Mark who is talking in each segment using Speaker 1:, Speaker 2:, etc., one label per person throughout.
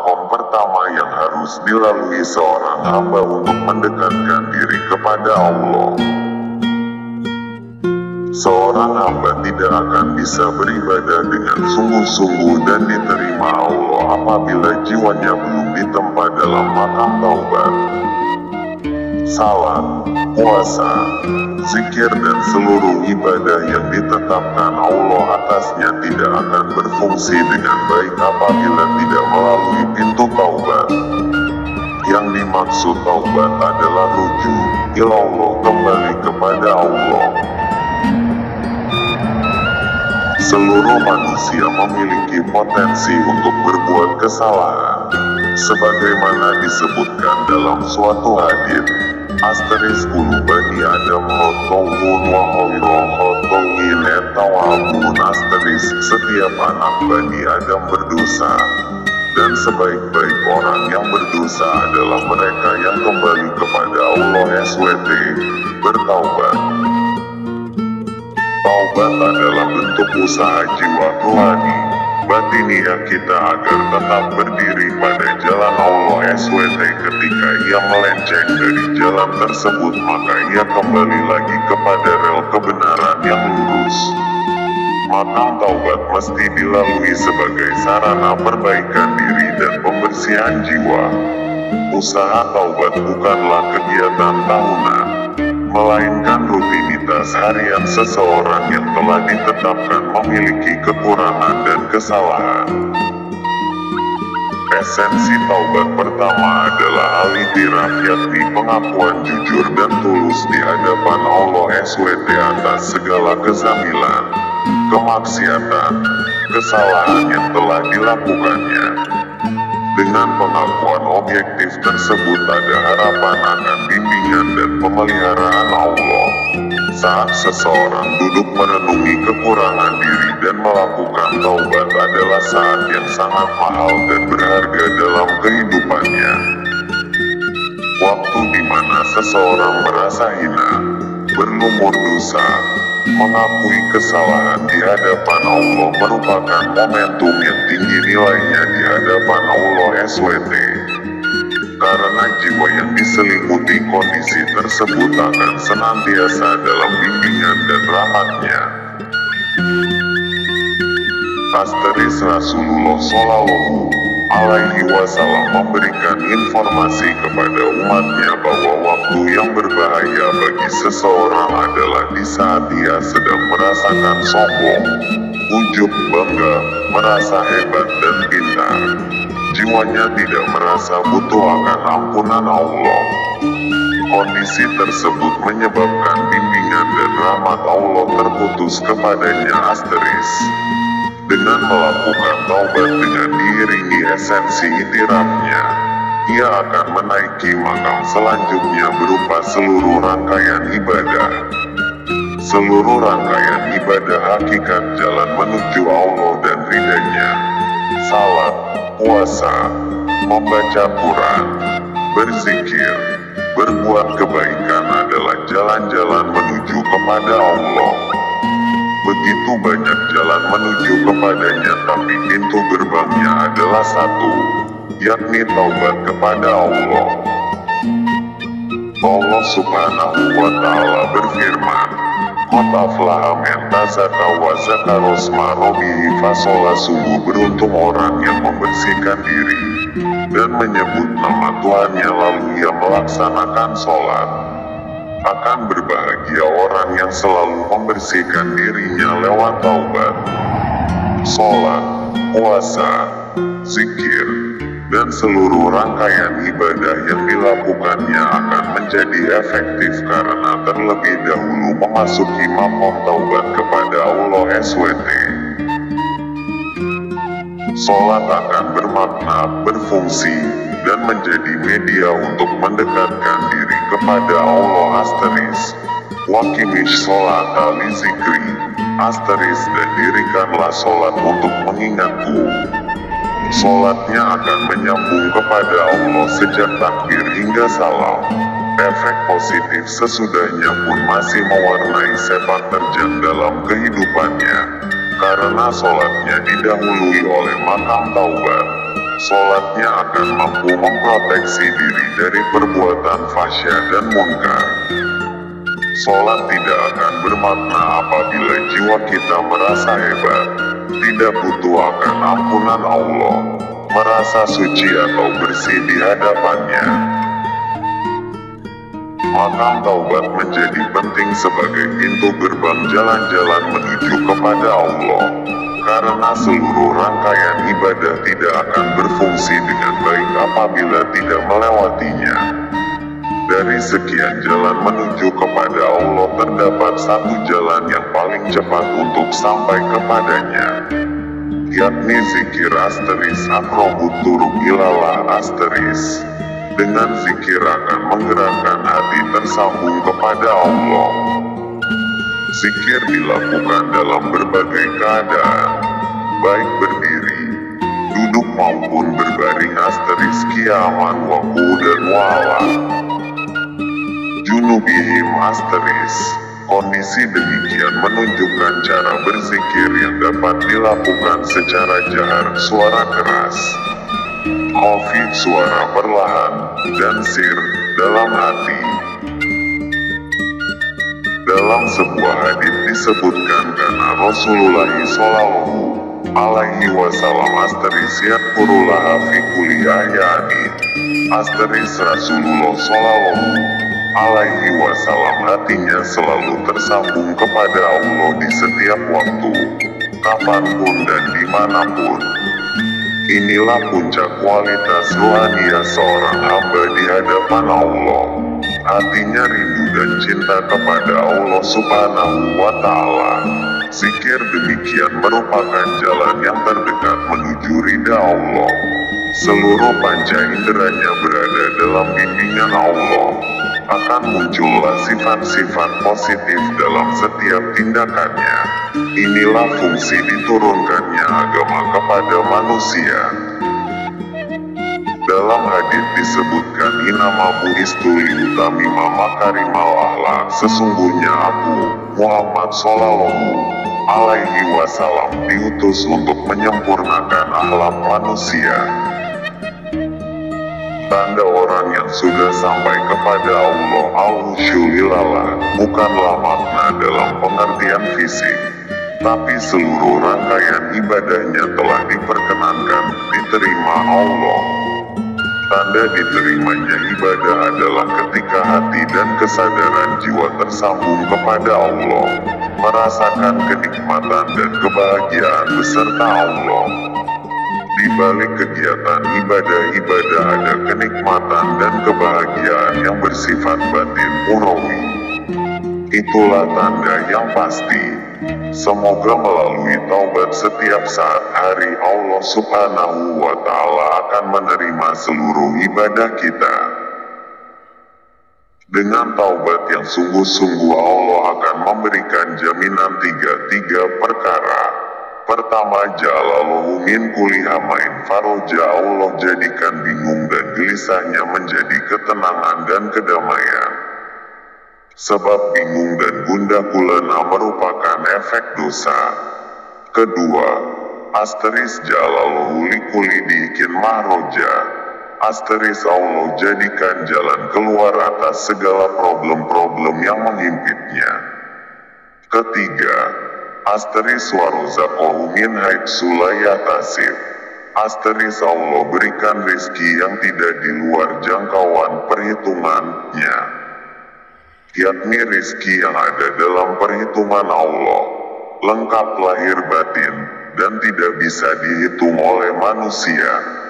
Speaker 1: makom pertama yang harus dilalui seorang hamba untuk mendekatkan diri kepada Allah. Seorang hamba tidak akan bisa beribadah dengan sungguh-sungguh dan diterima Allah apabila jiwanya belum ditempa dalam makam taubat. Salat, puasa, zikir dan seluruh ibadah yang ditetapkan Allah atasnya tidak akan berfungsi dengan baik apabila tidak melalui pintu taubat. Yang dimaksud taubat adalah rujuk ilallah, kembali kepada Allah. Seluruh manusia memiliki potensi untuk berbuat kesalahan, sebagaimana disebutkan dalam suatu hadits. Asteris ulu bani Adam khotowun wa khairul khotowin etawabun. Asteris, setiap anak bani Adam berdosa, dan sebaik-baik orang yang berdosa adalah mereka yang kembali kepada Allah SWT, bertaubat. Taubat adalah bentuk usaha jiwa rohani, batiniah kita agar tetap berdiri pada jalan Allah SWT. Ketika ia melenceng dari jalan tersebut, maka ia kembali lagi kepada rel kebenaran yang lurus. Makam taubat mesti dilalui sebagai sarana perbaikan diri dan pembersihan jiwa. Usaha taubat bukanlah kegiatan tahunan, melainkan rutinitas harian seseorang yang telah ditetapkan memiliki kekurangan dan kesalahan. Esensi taubat pertama adalah al-i'tiraf, yakni pengakuan jujur dan tulus di hadapan Allah SWT atas segala kezaliman, kemaksiatan, kesalahan yang telah dilakukannya. Dengan pengakuan objektif tersebut ada harapan akan bimbingan dan pemeliharaan Allah. Saat seseorang duduk merenungi kekurangan diri dan melakukan taubat adalah saat yang sangat mahal dan berharga dalam kehidupannya. Waktu di mana seseorang merasa hina, berlumur dosa, mengakui kesalahan di hadapan Allah merupakan momentum yang tinggi nilainya di hadapan Allah SWT. Karena jiwa yang diselimuti kondisi tersebut akan senantiasa dalam bimbingan dan rahmat-Nya. Asteris Rasulullah Shallallahu Alaihi Wasallam memberikan informasi kepada umatnya bahwa waktu yang berbahaya bagi seseorang adalah di saat ia sedang merasakan sombong, ujub, bangga, merasa hebat dan pintar. Jiwanya tidak merasa butuh akan ampunan Allah. Kondisi tersebut menyebabkan bimbingan dan rahmat Allah terputus kepadanya. Asteris. Dengan melakukan taubat dengan diiringi esensi i'tirafnya, ia akan menaiki makam selanjutnya berupa seluruh rangkaian ibadah. Seluruh rangkaian ibadah hakikat jalan menuju Allah dan ridha-Nya. Salat, puasa, membaca Quran, berzikir, berbuat kebaikan adalah jalan-jalan menuju kepada Allah. Begitu banyak jalan menuju kepadanya, tapi pintu gerbangnya adalah satu, yakni taubat kepada Allah. Allah Subhanahu wa Ta'ala berfirman, "Qad aflaha man tazakka wa zakara isma rabbih fasholla." Sungguh beruntung orang yang membersihkan diri dan menyebut nama Tuhannya lalu ia melaksanakan sholat. Akan berbahagia orang yang selalu membersihkan dirinya lewat taubat. Sholat, puasa, zikir, dan seluruh rangkaian ibadah yang dilakukannya akan menjadi efektif karena terlebih dahulu memasuki maqam taubat kepada Allah SWT. Sholat akan bermakna, berfungsi, dan menjadi media untuk mendekatkan diri kepada Allah. Asteris. Wakimish sholata li zikri. Asteris, dan dirikanlah sholat untuk mengingatku. Sholatnya akan menyambung kepada Allah sejak takbir hingga salam. Efek positif sesudahnya pun masih mewarnai sepak terjang dalam kehidupannya, karena sholatnya didahului oleh makam taubat. Sholatnya akan mampu memproteksi diri dari perbuatan fasya dan munkar. Sholat tidak akan bermakna apabila jiwa kita merasa hebat, tidak butuh akan ampunan Allah, merasa suci atau bersih di hadapannya. Makam taubat menjadi penting sebagai pintu gerbang jalan-jalan menuju kepada Allah, karena seluruh rangkaian ibadah tidak akan berfungsi dengan baik apabila tidak melewatinya. Dari sekian jalan menuju kepada Allah terdapat satu jalan yang paling cepat untuk sampai kepadanya, yakni zikir asteris akrobut turuk ilalah asteris. Dengan zikir akan menggerakkan hati tersambung kepada Allah. Zikir dilakukan dalam berbagai keadaan, baik berdiri, duduk maupun berbaring asteris kiaman wa dan wala. Junubihim asteris. Kondisi demikian menunjukkan cara berzikir yang dapat dilakukan secara jahar suara keras, khafif suara perlahan, dan sir dalam hati. Dalam sebuah hadits disebutkan karena Rasulullah Shallallahu Alaihi Wasallam asteris yadkurullah fi kulli ahyani asteris Rasulullah Shallallahu Alaihi Wasallam hatinya selalu tersambung kepada Allah di setiap waktu, kapanpun dan dimanapun. Inilah puncak kualitas rohania seorang hamba di hadapan Allah. Hatinya rindu dan cinta kepada Allah Subhanahu wa Ta'ala. Zikir demikian merupakan jalan yang terdekat menuju ridha Allah. Seluruh panca inderanya berada dalam bimbingan Allah. Akan muncullah sifat-sifat positif dalam setiap tindakannya. Inilah fungsi diturunkannya agama kepada manusia. Dalam hadits disebutkan inama bu'istu liutamima makarimal akhlak, sesungguhnya aku, Muhammad Shallallahu Alaihi Wasallam diutus untuk menyempurnakan akhlak manusia. Tanda orang yang sudah sampai kepada Allah al-Husyulilallah bukanlah makna dalam pengertian fisik, tapi seluruh rangkaian ibadahnya telah diperkenankan diterima Allah. Tanda diterimanya ibadah adalah ketika hati dan kesadaran jiwa tersambung kepada Allah, merasakan kenikmatan dan kebahagiaan beserta Allah. Di balik kegiatan ibadah-ibadah ada kenikmatan dan kebahagiaan yang bersifat batin urawi. Itulah tanda yang pasti. Semoga melalui taubat setiap saat hari Allah Subhanahu wa Ta'ala akan menerima seluruh ibadah kita. Dengan taubat yang sungguh-sungguh Allah akan memberikan jaminan tiga perkara. Pertama, ja'alallahu min kulli hamain faroja, Allah jadikan bingung dan gelisahnya menjadi ketenangan dan kedamaian. Sebab bingung dan gundah gulana merupakan efek dosa. Kedua, asteris ja'alallahu likulli dikin mahroja, asteris Allah jadikan jalan keluar atas segala problem-problem yang menghimpitnya. Ketiga, asteris warozakohu min haitsu la yahtasib, asteris Allah berikan rezeki yang tidak di luar jangkauan perhitungannya, yakni rezeki yang ada dalam perhitungan Allah, lengkap lahir batin, dan tidak bisa dihitung oleh manusia.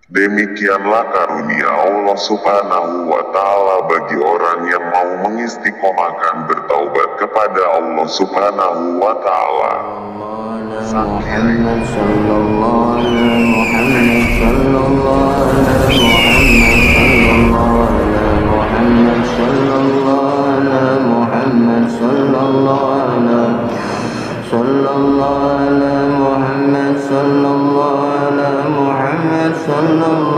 Speaker 1: Demikianlah karunia Allah Subhanahu wa Ta'ala bagi orang yang mau mengistiqomahkan bertaubat kepada Allah Subhanahu wa Ta'ala.
Speaker 2: Sallallahu